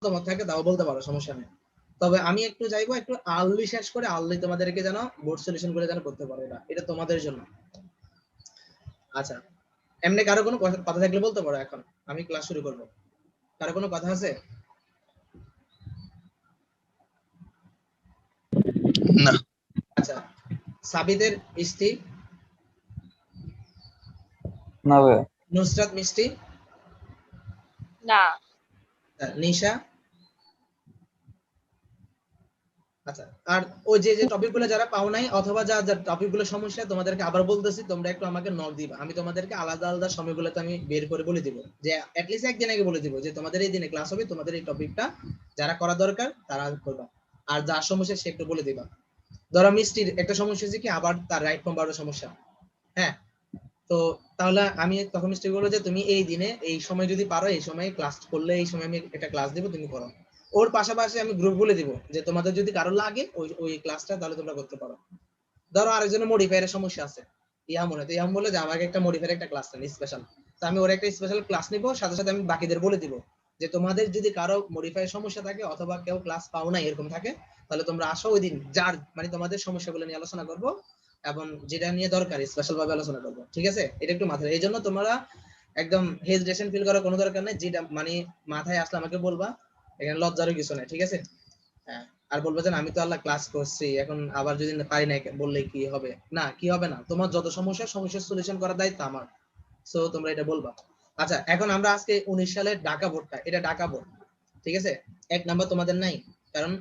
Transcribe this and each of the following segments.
মতামত থাকে তাও বলতে পারো, সমস্যা নেই। তবে আমি একটু চাইবো একটু আর্লি শেষ করে আর্লি তোমাদেরকে যেন বোর্ড সলিউশন করে যেন করতে পারো, এটা তোমাদের জন্য। আচ্ছা, এমনি কারো কোনো কথা থাকলে বলতে পারো, এখন আমি ক্লাস শুরু করব। কারো কোনো কথা আছে? না। আচ্ছা, সাবিদের স্ত্রী? না ভাইয়া। নুসরাত মিষ্টি? না। নিশা? আচ্ছা, আর ওই যে যে টপিকগুলো যারা পাও নাই অথবা যা যা টপিকগুলো সমস্যা, তোমাদেরকে আবার বলতেছি, তোমরা একটু আমাকে নক দিবা। আমি তোমাদেরকে আলাদা আলাদা সময়গুলোতে আমি বের করে বলে দিব, যে অ্যাটলিস্ট একদিন আগে বলে দিব যে তোমাদের এই দিনে ক্লাস হবে, তোমাদের এই টপিকটা যারা করা দরকার তারা করবা, আর যা সমস্যা সে একটু বলে দিবা। ধরো মিষ্টির একটা সমস্যা হচ্ছে কি আবার তার রাইট ফর্ম বারো সমস্যা। হ্যাঁ, তো তাহলে আমি তখন মিষ্টি বলবো যে তুমি এই দিনে এই সময় যদি পারো এই সময় ক্লাস করলে, এই সময় আমি একটা ক্লাস দিব, তুমি করো। ওর পাশাপাশি আমি গ্রুপ বলে দিব যে তোমাদের যদি কারো লাগে ওই ক্লাসটা তাহলে তোমরা করতে পারো। ধরো আরেকজনের মডিফায়ারের সমস্যা আছে, ইয়াম মনে, তো ইয়াম বলে যে আমাকে একটা মডিফায়ার একটা ক্লাস নেন স্পেশাল, তো আমি ওর একটা স্পেশাল ক্লাস নিব, সাথে সাথে আমি বাকিদের বলে দিব যে তোমাদের যদি কারো মডিফায়ার সমস্যা থাকে অথবা কেউ ক্লাস পাও না এরকম থাকে, তাহলে তোমরা আসো ওই দিন, যার মানে তোমাদের সমস্যাগুলো নিয়ে আলোচনা করব এবং যেটা নিয়ে দরকার স্পেশাল ভাবে আলোচনা করব। ঠিক আছে, এটা একটু মাথায়, এই জন্য তোমরা একদম হেজিটেশন ফিল করার কোনো দরকার নেই, যেটা মানে মাথায় আসলে আমাকে বলবা, এখানে লজ্জারও কিছু নাই। ঠিক আছে, হ্যাঁ, আর বলবো যে আমি তো আল্লাহ ক্লাস করছি, এখন আবার যদি পারি না বললে কি হবে? না, কি হবে না, তোমার যত সমস্যার সলিউশন করার দায়িত্ব আমার, সো তোমরা এটা বলবা। আচ্ছা, এখন আমরা আজকে 19 সালের ঢাকা বোর্ডটা, এটা ঢাকা বোর্ড, ঠিক আছে। 1 নাম্বার তোমাদের নাই, কারণ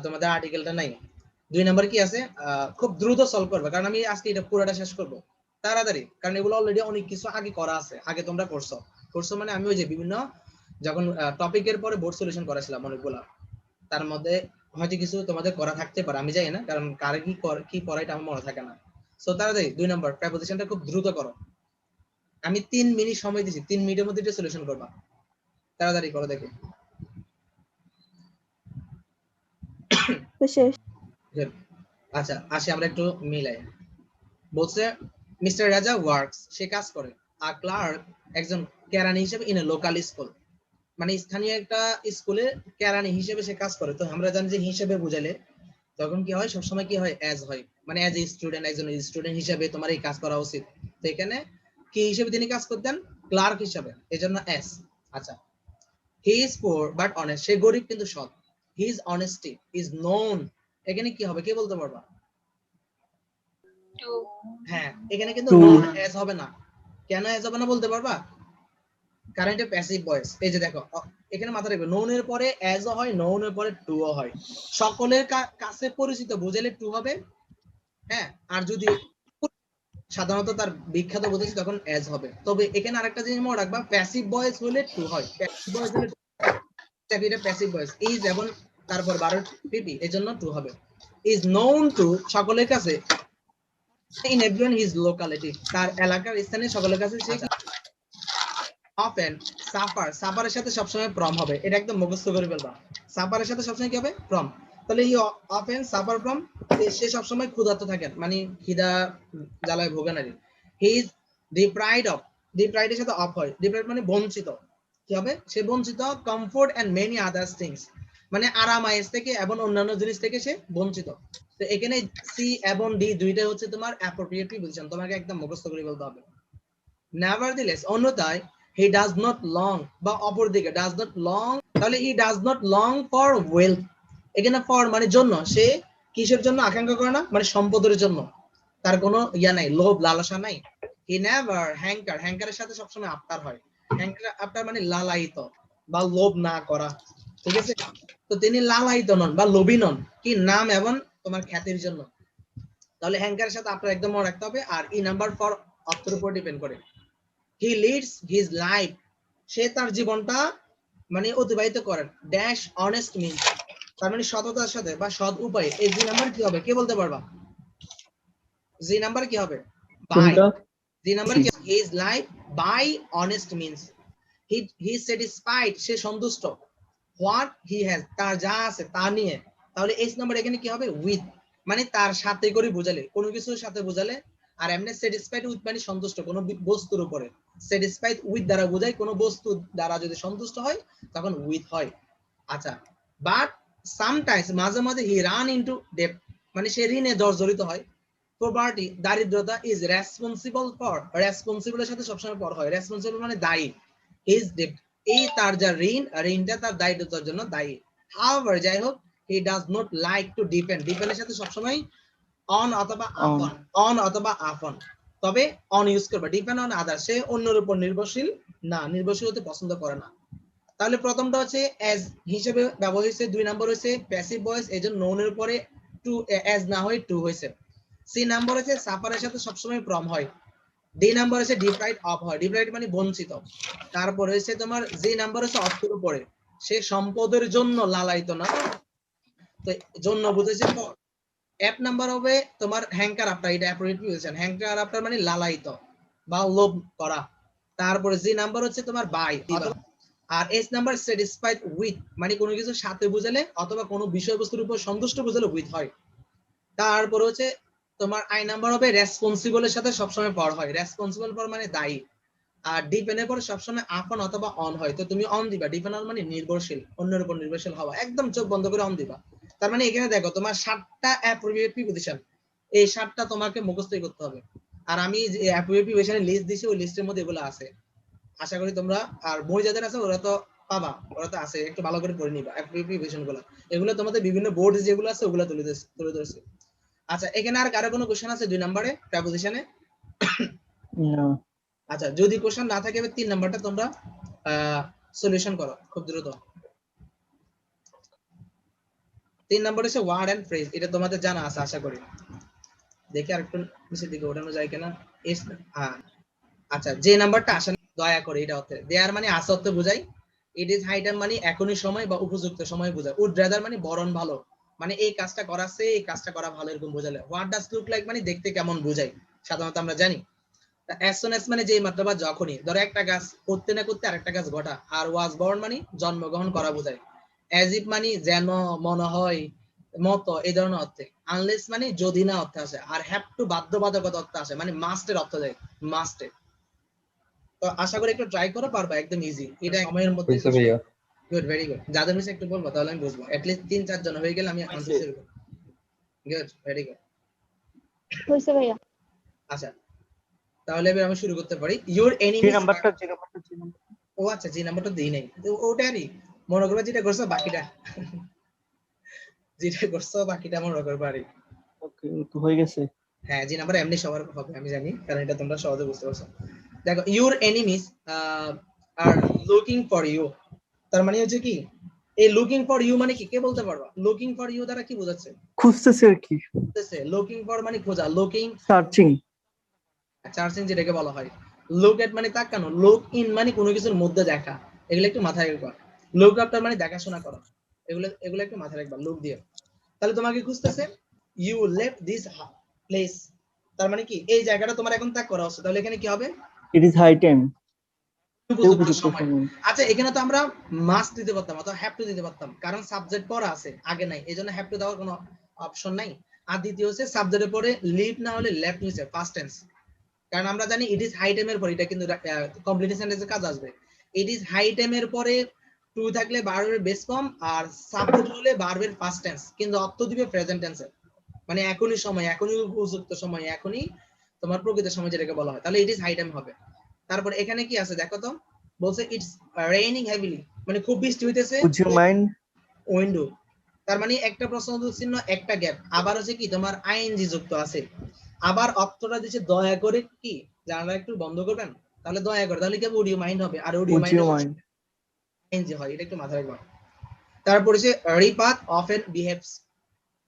তোমাদের আর্টিকেলটা নাই। 2 নাম্বার কি আছে, খুব দ্রুত সলভ করবে, কারণ আমি আজকে এটা পুরোটা শেষ করব তাড়াতাড়ি, কারণ এগুলো অলরেডি অনেক কিছু আগে করা আছে, আগে তোমরা করছো মানে আমি ওই যে বিভিন্ন যখন টপিকের পরে বোর্ড সলিউশন করেছিলাম অনেকগুলা, তার মধ্যে হয়তো কিছু তোমাদের করা থাকতে পারে, আমি জানি না, কারণ কার কি পড়া এটা আমার মনে থাকে না। সো তাড়াতাড়ি 2 নাম্বার প্রেপোজিশনটা খুব দ্রুত করো। আমি 3 মিনিট সময় দিছি, 3 মিনিটের মধ্যে এটা সলিউশন করবা, তাড়াতাড়ি করো দেখি। শেষ। আচ্ছা, আসি আমরা একটু মিলাই। বলছে মিস্টার রাজা ওয়ার্কস, সে কাজ করে, আর ক্লার্ক একজন কেরানি হিসেবে ইন এ লোকাল স্কুল, মানে স্থানীয় একটা স্কুলে কেরানি হিসেবে সে কাজ করে। তো আমরা জানি যে হিসেবে বুঝালে তখন কি হয়, সবসময় কি হয়, অ্যাজ হয়, মানে অ্যাজ এ স্টুডেন্ট, একজন স্টুডেন্ট হিসেবে তোমার এই কাজ করা উচিত। তো এখানে কি হিসেবে তিনি কাজ করতেন, ক্লার্ক হিসেবে, এজন্য এস। আচ্ছা, he is poor but honest, সে গরিব কিন্তু সৎ। হিজ অনেস্টি ইজ নোন, এখানে কি হবে, কে বলতে পারবা? টু। হ্যাঁ, এখানে কিন্তু নোন এস হবে না, কেন এস হবে না বলতে পারবা? কারণ এটা প্যাসিভ ভয়েস। এই যে দেখো, এখানে মাথা রাখবে, নোন এর পরে এস ও হয়, নোন এর পরে টু ও হয়। সকলের কাছে পরিচিত বুঝালে টু হবে, হ্যাঁ, আর যদি সাধারণত তার বিখ্যাত বুঝেছি তখন এস হবে। তবে এখানে আরেকটা জিনিস মনে রাখবা, প্যাসিভ ভয়েস হলে টু হয়, প্যাসিভ ভয়েস হলে এটা প্যাসিভ ভয়েস, ইজ এবং তারপর 12 পিপি, এজন্য টু হবে। ইজ নোন টু, সকলের কাছে, ইন এভরিওয়ান হিজ লোকালিটি, তার এলাকার স্থানীয় সকলের কাছে সে অফেন সাফার, সাফারের সাথে সবসময় ফ্রম হবে, এটা একদম মুখস্থ করে ফেলবা, সাফারের সাথে সবসময় কি হবে, ফ্রম। তাহলে ই অফেন সাফার ফ্রম, সে সবসময় ক্ষুধার্ত থাকেন, মানে খিদা জ্বালায় ভোগেন আর he is deprived of, deprived এর সাথে অফ হয়, ডিপ্রাইভড মানে বঞ্চিত, কি হবে, সে বঞ্চিত, comfort and many others things, মানে আরাম আয়েশ থেকে এবং অন্যান্য জিনিস থেকে সে বঞ্চিত। তো এখানে সি এবং ডি দুইটাই হচ্ছে তোমার অ্যাপ্রোপ্রিয়েট প্রিপোজিশন, তোমাকে একদম মুখস্থ করে বলতে হবে। নেভারদিলেস, অন্যথায় হি ডাজ নট লং, বা অপরদিকে ডাজ নট লং, তাহলে হি does not long for wealth, এখানে ফর মানে জন্য, সে কিসের জন্য আকাঙ্ক্ষা করে না, মানে সম্পদের জন্য তার কোনো ইয়া নাই, লোভ লালসা নাই। হি নেভার হ্যাঙ্কার, হ্যাঙ্কারের সাথে সবসময় আফটার হয়, হ্যাঙ্কার আফটার মানে লালায়িত বা লোভ না করা, ঠিক আছে। তো তিনি লালায়িত নন বা লোভী নন, কি নাম এবং তোমার খ্যাতির জন্য, তাহলে হ্যাঙ্কারের সাথে আপনার একদম মনে রাখতে হবে। আর ই নাম্বার ফর অর্থের উপর ডিপেন্ড করে। হি লিডস হিজ লাইফ, সে তার জীবনটা মানে অতিবাহিত করেন, ড্যাশ অনেস্ট মিন্স, তার মানে সততার সাথে বা সৎ উপায়ে। এই জি নাম্বার কি হবে, কে বলতে পারবা? জি নাম্বার কি হবে, বাই। জি নাম্বার কি, his life by honest means, he satisfied, সে সন্তুষ্ট, হোয়াট হি হ্যাজ, তার যা আছে তা নিয়ে। তাহলে এইচ নাম্বার এখানে কি হবে, উইথ, মানে তার সাথে করে বোঝালে, কোনো কিছুর সাথে বোঝালে। আর এমনি স্যাটিসফাইড উইথ মানে সন্তুষ্ট কোনো বস্তুর উপরে, স্যাটিসফাইড উইথ দ্বারা বোঝায় কোনো বস্তু দ্বারা যদি সন্তুষ্ট হয় তখন উইথ হয়। আচ্ছা, বাট সামটাইমস মাঝে মাঝে হি রান ইনটু ডেপ, মানে সে ঋণে জর্জরিত হয়। পভার্টি দারিদ্রতা ইজ রেসপন্সিবল ফর, রেসপন্সিবলের সাথে সবসময় পর হয়, রেসপন্সিবল মানে দায়ী, হিজ ডেট এই তার যা ঋণটা তার দারিদ্রতার জন্য দায়ী। হাউএভার যাই হোক, he does not like to depend, ডিপেন্ডের সাথে সবসময় অন অথবা আপন, অন অথবা আপন, তবে অন ইউজ করবে, ডিপেন্ড অন আদার, সে অন্যের উপর নির্ভরশীল না, নির্ভরশীল হতে পছন্দ করে না। তাহলে প্রথমটা হচ্ছে অ্যাজ হিসেবে ব্যবহার হয়েছে, 2 নাম্বার হয়েছে প্যাসিভ ভয়েস, এজন্য নোনের পরে টু অ্যাজ না হয় টু হয়েছে। সি নাম্বার হচ্ছে সাফারের সাথে সবসময় প্রম হয়। ডি নাম্বার হচ্ছে ডিপ্রাইড অফ হয়, ডিপ্রাইড মানে বঞ্চিত। তারপর হচ্ছে তোমার জি নাম্বার হচ্ছে অর্থের উপরে, সে সম্পদের জন্য লালায়িত না, তো জন্য বুঝেছে। এফ নাম্বার হবে তোমার হ্যাঙ্কার আফটার, এটা অ্যাপ্রোপ্রিয়েট পজিশন, হ্যাঙ্কার আফটার মানে লালায়িত বা লোভ করা। তারপরে জি নাম্বার হচ্ছে তোমার বাই, আর এস নাম্বার স্যাটিসফাইড উইথ মানে কোনো কিছু সাথে বুঝালে অথবা কোনো বিষয়বস্তুর উপর সন্তুষ্ট বুঝালে উইথ হয়। তারপর হচ্ছে তোমার আই নাম্বার হবে রেসপন্সিবলের সাথে সবসময় পর হয়, রেসপন্সিবল পর মানে দায়ী। আর ডিপেন্ডের পর সবসময় আপন অথবা অন হয়, তো তুমি অন দিবা, ডিপেন্ড অন মানে নির্ভরশীল, অন্যের উপর নির্ভরশীল হওয়া, একদম চোখ বন্ধ করে অন দিবা। তার মানে এখানে দেখো তোমার 7টা অ্যাপ্রোপ্রিয়েট প্রিপজিশন, এই 7টা তোমাকে মুখস্থই করতে হবে। আর আমি যে অ্যাপ্রোপ্রিয়েট প্রিপজিশনের লিস্ট দিছি ওই লিস্টের মধ্যে এগুলো আছে, আশা করি তোমরা, আর বই যাদের আছে ওরা তো পাবা, ওরা তো আছে, একটু ভালো করে পড়ে নিবা অ্যাপ্রোপ্রিয়েট প্রিপজিশন গুলো, এগুলো তোমাদের বিভিন্ন বোর্ড যেগুলো আছে ওগুলো তুলে ধরছে। আচ্ছা, এখানে আর কারো কোনো কোশ্চেন আছে 2 নম্বরে প্রিপজিশনে? না। আচ্ছা, যদি কোশ্চেন না থাকে 3 নাম্বারটা তোমরা সলিউশন করো খুব দ্রুত। 3 নাম্বার হচ্ছে ওয়ার্ড এন্ড ফ্রেজ, এটা তোমাদের জানা আছে আশা করি। দেখি আরেকটু নিচের দিকে ওঠানো যায় কিনা। এস, হ্যাঁ, আচ্ছা, যে নাম্বারটা আসে না দয়া করে এটা অর্থে, দেয়ার মানে আছে অর্থে বোঝাই, ইট ইজ হাই টাইম মানে এখনই সময় বা উপযুক্ত সময় বোঝায়, উড রাদার মানে বরণ ভালো, মানে এই কাজটা করাছে, এই কাজটা করা ভালো এরকম বোঝালে। হোয়াট ডাজ লুক লাইক মানে দেখতে কেমন বোঝায়, সাধারণত আমরা জানি। অ্যাজ সুন অ্যাজ মানে যেই মাত্র বা যখনই, ধরো একটা গাছ করতে না করতে আরেকটা গাছ ঘটা, আর ওয়াজ বর্ন মানে জন্মগ্রহণ করা বোঝায়। অ্যাজ ইফ মানে যেন, মনে হয়, মতো, এই ধরনের অর্থে। আনলেস মানে যদি না অর্থে আসে, আর হ্যাভ টু বাধ্যবাধকতা অর্থে আসে, মানে মাস্টের অর্থ দেয়, মাস্টে। তো আশা করি একটু ট্রাই করো, পারবা, একদম ইজি, এটা সময়ের মধ্যে। হইছে ভাইয়া। Good, very good. যাদের মিশে একটু বলবো তাহলে আমি বুঝবো, এট লিস্ট 3-4 জন হয়ে গেলে আমি আনসার শুরু করব। Good, very good. হইছে ভাইয়া। আচ্ছা, তাহলে এবার আমি শুরু করতে পারি। ইউর যে এনিমিজ, নাম্বারটা ও আচ্ছা, যে নাম্বারটা দেই নাই তো ওটারই মনে করবে, যেটা করছো বাকিটা, যেটা করছো বাকিটা মনে করবে আরে। ওকে, তো হয়ে গেছে। হ্যাঁ, যে নাম্বার এমনি সবার হবে আমি জানি, কারণ এটা তোমরা সহজে বুঝতে পারছো। দেখো, your enemies are looking for you, তার মানে হচ্ছে কি, এই লুকিং ফর ইউ মানে কি, কে বলতে পারবা? লুকিং ফর ইউ দ্বারা কি বোঝাচ্ছে? খুঁজতেছে আর কি, লুকিং ফর মানে খোঁজা, লুকিং সার্চিং। সার্চিং যেটাকে বলা হয়। লুক এট মানে তাকানো, লুক ইন মানে কোনো কিছুর মধ্যে দেখা, এগুলো একটু মাথায় রাখবা। লুক আফটার মানে দেখাশোনা করা, এগুলো এগুলো একটু মাথায় রাখবা লুক দিয়ে। তাহলে তোমাকে খুঁজতেছে, ইউ লেফট দিস প্লেস, তার মানে কি এই জায়গাটা তোমার এখন ত্যাগ করা হচ্ছে, তাহলে এখানে কি হবে? ইট ইজ হাই টাইম, উপযুক্ত সময়। আচ্ছা, এখানে তো আমরা মাস্ট দিতে পারতাম অথবা হ্যাভ টু দিতে পারতাম, কারণ সাবজেক্ট পরে আছে আগে নাই, এজন্য হ্যাভ টু দেওয়ার কোনো অপশন নাই। আর দ্বিতীয় হচ্ছে সাবজেক্টের পরে লিভ না হলে লেফট নিচে ফার্স্ট টেন্স, কারণ আমরা জানি ইট ইজ হাই টাইমের পরে, এটা কিন্তু কমপ্লিট সেন্টেন্সে কাজ আসবে। ইট ইজ হাই টাইমের পরে টু থাকলে ভার্বের বেস ফর্ম, আর সাবজেক্ট হলে ভার্বের ফার্স্ট টেন্স, কিন্তু অর্থ দিবে প্রেজেন্ট টেন্সে, মানে এখনই সময়, এখনই উপযুক্ত সময়, এখনই তোমার প্রকৃত সময় যেটাকে বলা হয়, তাহলে ইট ইজ হাই টাইম হবে। তারপর এখানে কি আছে দেখো তো, বলছে ইটস রেইনিং হেভিলি, মানে খুব বৃষ্টি হইতেছে, উড ইউ মাইন্ড, উইন্ডো, তার মানে একটা প্রশ্ন চিহ্ন, একটা গ্যাপ, আবার হচ্ছে কি তোমার আইএনজি যুক্ত আছে, আবার অর্থটা দিচ্ছে দয়া করে কি জানালা একটু বন্ধ করবেন, তাহলে দয়া করে, তাহলে কি উড ইউ মাইন্ড হবে, আর would you would mind you mind, ING হয়, এটা একটু মাথায় রাখবা। তারপর হচ্ছে রিপাত অফেন বিহেভস,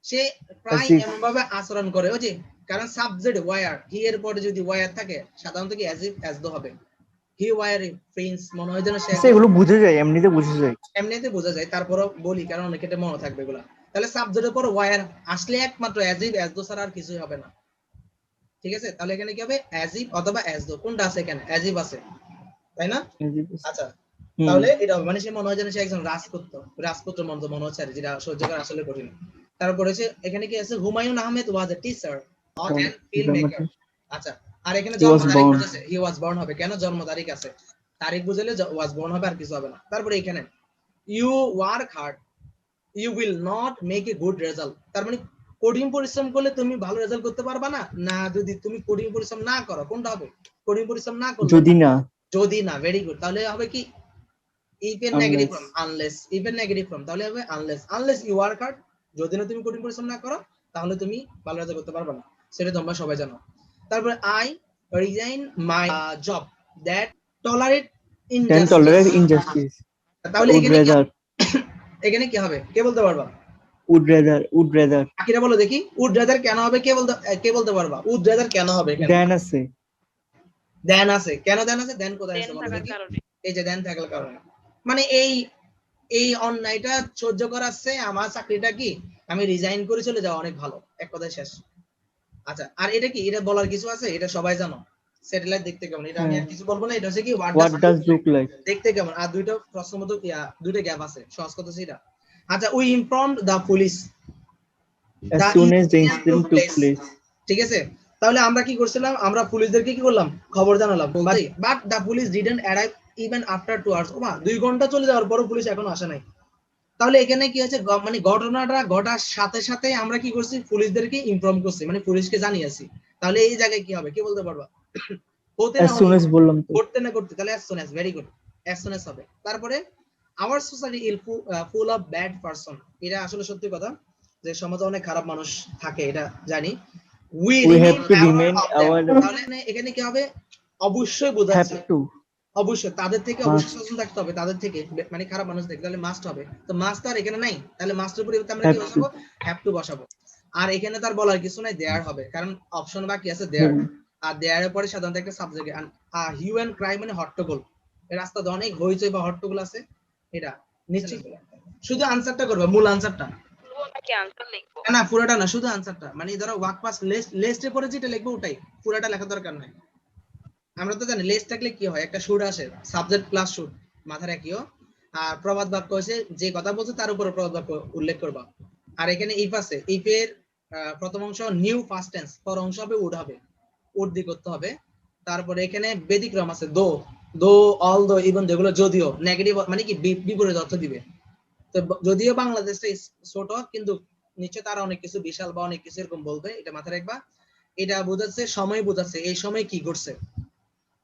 সে প্রায় as if, এমন ভাবে আচরণ করে, ওই যে, কারণ সাবজেক্ট ওয়ার, হি এর পরে যদি ওয়ার থাকে সাধারণত কি অ্যাজ ইফ অ্যাজ দো হবে, হি ওয়ার প্রিন্স, মনে হয় যেন সে আচ্ছা এগুলো বুঝে যায়, এমনিতে বুঝে যায়। এমনিতে বোঝা যায়, তারপরও বলি কারণ অনেক ক্ষেত্রে মনে থাকবে এগুলা। তাহলে সাবজেক্টের পর ওয়ার আসলে একমাত্র অ্যাজ ইফ অ্যাজ দো ছাড়া আর কিছুই হবে না, ঠিক আছে? তাহলে এখানে কি হবে, অ্যাজ ইফ অথবা অ্যাজ দো, কোনটা আছে এখানে? অ্যাজ ইফ আছে, তাই না? আচ্ছা, তাহলে এটা হবে মানে সে মনে হয় যেন সে একজন রাজপুত্র মনে হচ্ছে, আর যেটা সহ্য করা আসলে কঠিন। তারপর হচ্ছে এখানে কি আছে, Humayun Ahmed was a teacher not an film maker. আচ্ছা, আর এখানে জন্ম তারিখ বুঝেছে, হি ওয়াজ বর্ন হবে, কেন জন্ম তারিখ আছে, তারিখ বুঝলে ওয়াজ বর্ন হবে, আর কিছু হবে না। তারপরে এখানে you work hard you will not make a good result তার মানে কঠিন পরিশ্রম করলে তুমি ভালো রেজাল্ট করতে পারবা না না যদি তুমি কঠিন পরিশ্রম না করো কোনটা হবে কঠিন পরিশ্রম না করলে যদি না ভেরি গুড তাহলে হবে কি if এর নেগেটিভ ফর্ম unless if এর নেগেটিভ ফর্ম তাহলে হবে unless you work hard যদি না তুমি কঠিন পরিশ্রম না করো তাহলে তুমি ভালো রেজাল্ট করতে পারবে না সেটা তোমরা সবাই জানো তারপরে I resign my job that tolerate injustice তাহলে এখানে কি হবে কে বলতে পারবা would rather আকিরা বলো দেখি would rather কেন হবে কে বলতে পারবা would rather কেন হবে দেন আছে কেন দেন আছে দেন কোথায় আছে বলো দেখি এই যে দেন থাকার কারণে মানে এই অন্যায়টা সহ্য করাচ্ছে আমার চাকরিটা কি আমি রিজাইন করে চলে যাওয়া অনেক ভালো এক কথায় শেষ আচ্ছা আর এটা কি এটা বলার কিছু আছে এটা সবাই জানো স্যাটেলাইট দেখতে কেমন এটা আমি আর কিছু বলবো না এটা হচ্ছে কি what does look like দেখতে কেমন আর দুইটা প্রশ্ন মতো দুইটা গ্যাপ আছে সহজ কথা সেটা আচ্ছা we informed the police as soon as the incident took place ঠিক আছে তাহলে আমরা কি করছিলাম আমরা পুলিশদেরকে কি করলাম খবর জানালাম but the police didn't arrive even after 2 hours ওমা 2 ঘন্টা চলে যাওয়ার পরও পুলিশ এখনো আসে নাই তাহলে এখানে কি হচ্ছে মানে ঘটনাটা ঘটার সাথে সাথে আমরা কি করছি পুলিশদেরকে ইনফর্ম করছি মানে পুলিশকে জানিয়েছি তাহলে এই জায়গায় কি হবে কি বলতে পারবা as soon as বললাম তো করতে তাহলে as soon as very good as soon as হবে তারপরে our society is full of bad person এটা আসলে সত্যি কথা যে সমাজে অনেক খারাপ মানুষ থাকে এটা জানি we have to remain aware তাহলে এখানে কি হবে অবশ্যই বোঝাচ্ছে অবশ্যই তাদের থেকে অবশ্যই সচেতন থাকতে হবে তাদের থেকে মানে খারাপ মানুষ থেকে তাহলে মাস্ট হবে তো মাস্ট আর এখানে নাই তাহলে মাস্টের পরিবর্তে আমরা কি বসাবো হ্যাভ টু বসাবো আর এখানে তার বলার কিছু নাই দেয়ার হবে কারণ অপশন বাকি আছে দেয়ার আর দেয়ার এর পরে সাধারণত একটা সাবজেক্ট হিউ এন্ড ক্রাই মানে হট্টগোল এই রাস্তাতে অনেক হইচই বা হট্টগোল আছে এটা নিশ্চয়ই শুধু আনসারটা করবে মূল আনসারটা নাকি আনসার লিখবো না পুরোটা না শুধু আনসারটা মানে ধরো ওয়ার্ক পাস লিস্টে পড়ে যেটা লিখবো ওটাই পুরোটা লেখা দরকার নাই আমরা তো জানি লিস্ট থাকলে কি হয় একটা শুড আসে সাবজেক্ট প্লাস শুড মাথায় রাখিও আর প্রবাদ বাক্য হচ্ছে যে কথা বলছে তার উপরে প্রবাদ বাক্য উল্লেখ করবা আর এখানে ইফ আছে ইফ এর প্রথম অংশ নিউ ফার্স্ট টেন্স পর অংশ হবে উড হবে উড দিয়ে করতে হবে তারপরে এখানে ব্যতিক্রম আছে দো অল দো ইভেন যেগুলো যদিও নেগেটিভ মানে কি বিপরীত অর্থ দিবে তো যদিও বাংলাদেশটা ছোট কিন্তু নিশ্চয় তারা অনেক কিছু বিশাল বা অনেক কিছু এরকম বলবে এটা মাথায় রাখবা এটা বোঝাচ্ছে সময় বোঝাচ্ছে এই সময় কি করছে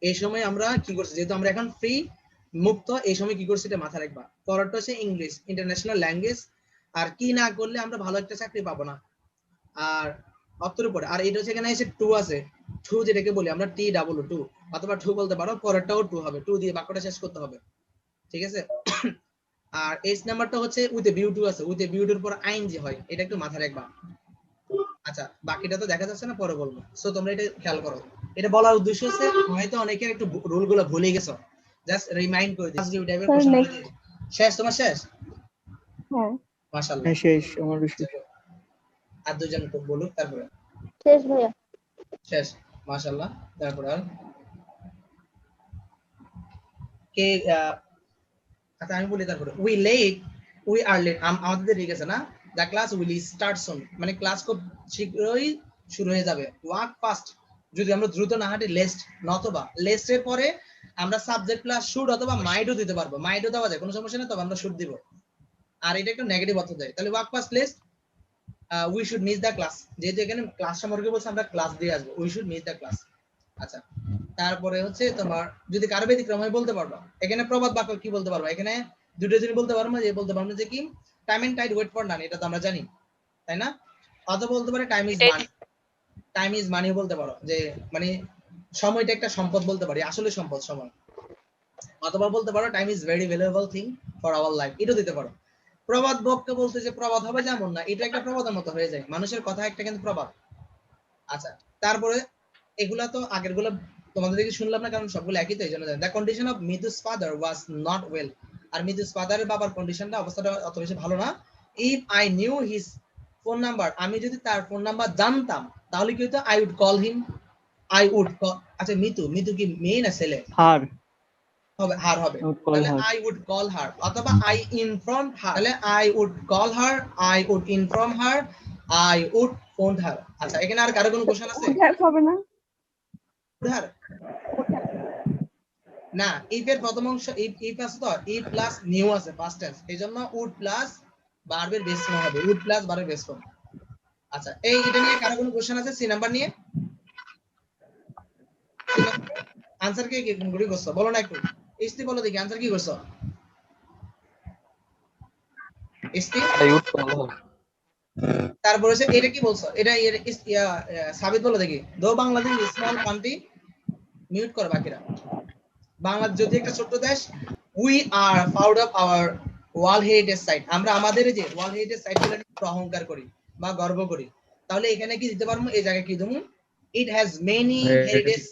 এই সময় আমরা কি করছি যেহেতু আমরা এখন ফ্রি মুক্ত এই সময় কি করছি এটা মাথায় রাখবা পরেরটা হচ্ছে ইংলিশ ইন্টারন্যাশনাল ল্যাঙ্গুয়েজ আর কি না করলে আমরা ভালো একটা চাকরি পাবো না আর অর্থের উপরে আর এটা হচ্ছে এখানে এসে টু আছে টু যেটাকে বলি আমরা TW2 অথবা টু বলতে পারো পরেরটাও টু হবে টু দিয়ে বাক্যটা শেষ করতে হবে ঠিক আছে আর এইচ নাম্বারটা হচ্ছে উইথ এ ভিউ টু আছে উইথ এ ভিউ টুর পর আইএনজি হয় এটা একটু মাথায় রাখবা আচ্ছা বাকিটা তো দেখা যাচ্ছে না পরে বলবো সো তোমরা এটা খেয়াল করো এটা বলার উদ্দেশ্য হচ্ছে হয়তো অনেকের একটু রুলগুলো ভুলে গেছো জাস্ট রিমাইন্ড করে দিই ফার্স্ট টাইপের কোশ্চেন শেষ তোমার শেষ হ্যাঁ মাশাআল্লাহ শেষ আমার শেষ আর দুজন বলুক তারপরে শেষ ভাইয়া শেষ মাশাআল্লাহ তারপরে আর কে আচ্ছা আমি বলি তারপরে উই আর লেট আমাদের ঠিক আছে না দ্য ক্লাস উইল স্টার্ট সুন মানে ক্লাস খুব শীঘ্রই শুরু হয়ে যাবে ওয়াক ফাস্ট যদি আমরা দ্রুত না হাঁটি লেস্ট নতবা লেস্টের পরে আমরা সাবজেক্ট প্লাস শুড অথবা মাইটও দিতে পারবো মাইটও দেওয়া যায় কোনো সমস্যা নেই তবে আমরা শুড দিব আর এটা একটু নেগেটিভ অর্থ দেয় তাহলে walk fast least we should miss the class যেহেতু এখানে ক্লাস সম্পর্কে বলছে আমরা ক্লাস দিয়ে আসবো we should miss the class আচ্ছা তারপরে হচ্ছে তোমার যদি কারো ব্যতিক্রম হয় বলতে পারবা এখানে প্রবাদ বাক্য কি বলতে পারবা এখানে দুটো জিনিস বলতে পারবো যে বলতে পারবো যে কি time and tide wait for none এটা তো আমরা জানি তাই না অথবা বলতে পারে টাইম ইজ মানি বলতে পারো যে মানে সময়টা একটা সম্পদ বলতে পারি আসলে সম্পদ সময় অথবা বলতে পারো time is very valuable thing for our life এটা দিতে পারো প্রবাদ বাক্য বলতে যে প্রবাদ হবে যেমন না এটা একটা প্রবাদের মতো হয়ে যায় মানুষের কথা একটা কিন্তু প্রবাদ আচ্ছা তারপরে এগুলা তো আগেরগুলো তোমাদের থেকে শুনলাম না কারণ সবগুলো একই তো এই জন্য the condition of Mitu's father was not well আর মিতুস ফাদারের বাবার কন্ডিশনটা অবস্থাটা অত বেশি ভালো না if I knew his phone number আমি যদি তার ফোন নাম্বার জানতাম তাহলে কি হতো I would call him I would আচ্ছা মিতু কি মেয়ে না ছেলে হার হবে তাহলে আই উড কল হার অথবা আই ইনফর্ম হার তাহলে I would call her I would inform her I would phone her আচ্ছা এখানে আর কারো কোনো কোশ্চেন আছে হবে না না, if এর প্রথম অংশ if আছে তো, if প্লাস নিউ আছে ফার্স্ট টেন্স, এইজন্য would প্লাস ভার্বের বেস ফর্ম হবে, would প্লাস ভার্বের বেস ফর্ম। আচ্ছা, এটা নিয়ে কারো কোনো কোশ্চেন আছে? সি নাম্বার নিয়ে আনসার কে কোন গুলি করছো বলো না একটু। ইস্তি বলো দেখি আনসার কি করছো? ইস্তি তারপরে এটা কি বলছো? এটা সাবিত বলো দেখি। দো বাংলাদেশ স্মল কান্ট্রি, মিউট করো বাকিরা। বাংলাদেশ যদি একটা ছোট্ট দেশ, we are proud of our world heritage site, আমরা আমাদের যে ওয়ার্ল্ড হেরিটেজ সাইট গুলো নিয়ে অহংকার করি বা গর্ব করি। তাহলে এখানে কি দিতে পারবো? এই জায়গায় কি দেবো? It has many heritage,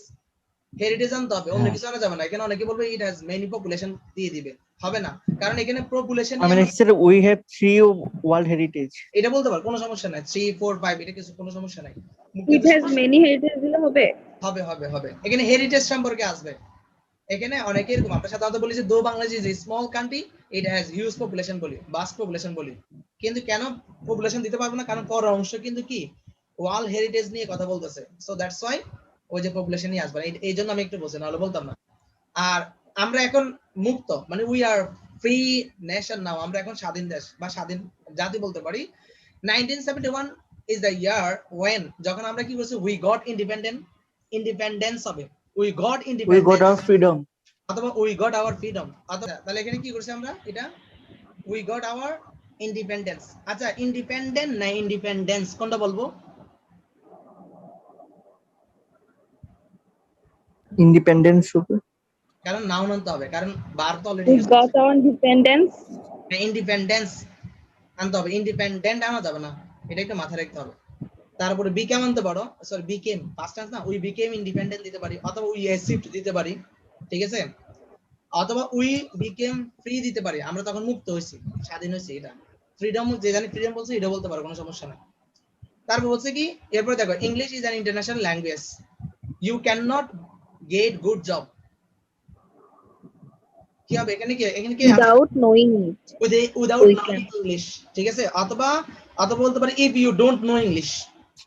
heritage আনতে হবে, অন্য কিছু আনা যাবে না। এখানে অনেকে বলবে ইট হ্যাজ মেনি পপুলেশন দিয়ে দিবে, হবে না, কারণ এখানে population I mean, it's said we have 3 World Heritage. এটা বলতে পারো, কোনো সমস্যা নাই। 3 4 5 এটা কিছু কোনো সমস্যা নাই। It has many heritage দিলে হবে? হবে হবে হবে, এখানে হেরিটেজ সম্পর্কে আসবে। এখানে অনেকে এরকম আমরা সাধারণত বলি যে দো Bangladesh is a small country, it has huge population বলি, ভাস্ট পপুলেশন বলি। কিন্তু কেন পপুলেশন দিতে পারবো না? কারণ পরের অংশ কিন্তু কি ওয়ার্ল্ড হেরিটেজ নিয়ে কথা বলতেছে, সো দ্যাটস ওয়াই ওই যে পপুলেশন নিয়ে আসবে। এই জন্য আমি একটু বলছি, নাহলে বলতাম না। আর আমরা এখন মুক্ত, মানে উই আর ফ্রি নেশন নাও, আমরা এখন স্বাধীন দেশ বা স্বাধীন জাতি বলতে পারি। 1971 ইজ দ্য ইয়ার ওয়েন, যখন আমরা কি করছি, উই গট ইন্ডিপেন্ডেন্স হবে, we got We independence got our freedom. অথবা উই গট আওয়ার ফ্রিডম। অথবা তাহলে এখানে কি করছি আমরা? এটা উই গট আওয়ার ইন্ডিপেন্ডেন্স। আচ্ছা, ইন্ডিপেন্ডেন্ট না ইন্ডিপেন্ডেন্স কোনটা বলবো? Independence হবে। কারণ নাউন আনতে হবে, কারণ ভার্ব তো already We got our independence. Independence আনতে হবে, ইন্ডিপেন্ডেন্ট আনা যাবে না, এটা একটু মাথায় রাখতে হবে। তারপরে বিকেম আনতে পারো, সরি বিকেম পাস্ট টেন্স না, উই বিকেম ইন্ডিপেন্ডেন্ট দিতে পারি, অথবা উই অ্যাচিভড দিতে পারি, ঠিক আছে, অথবা উই বিকেম ফ্রি দিতে পারি, আমরা তখন মুক্ত হইছি, স্বাধীন হইছি। এটা ফ্রিডম, যে জানি ফ্রিডম বলছে এটা বলতে পারো, কোনো সমস্যা নাই। তারপর বলছে কি, এরপর দেখো, English is an international language, you can not get good job. কি হবে এখানে? কি এখানে কি Without knowing it. Without We knowing can. English, ঠিক আছে, অথবা অথবা বলতে পারি if you don't know English,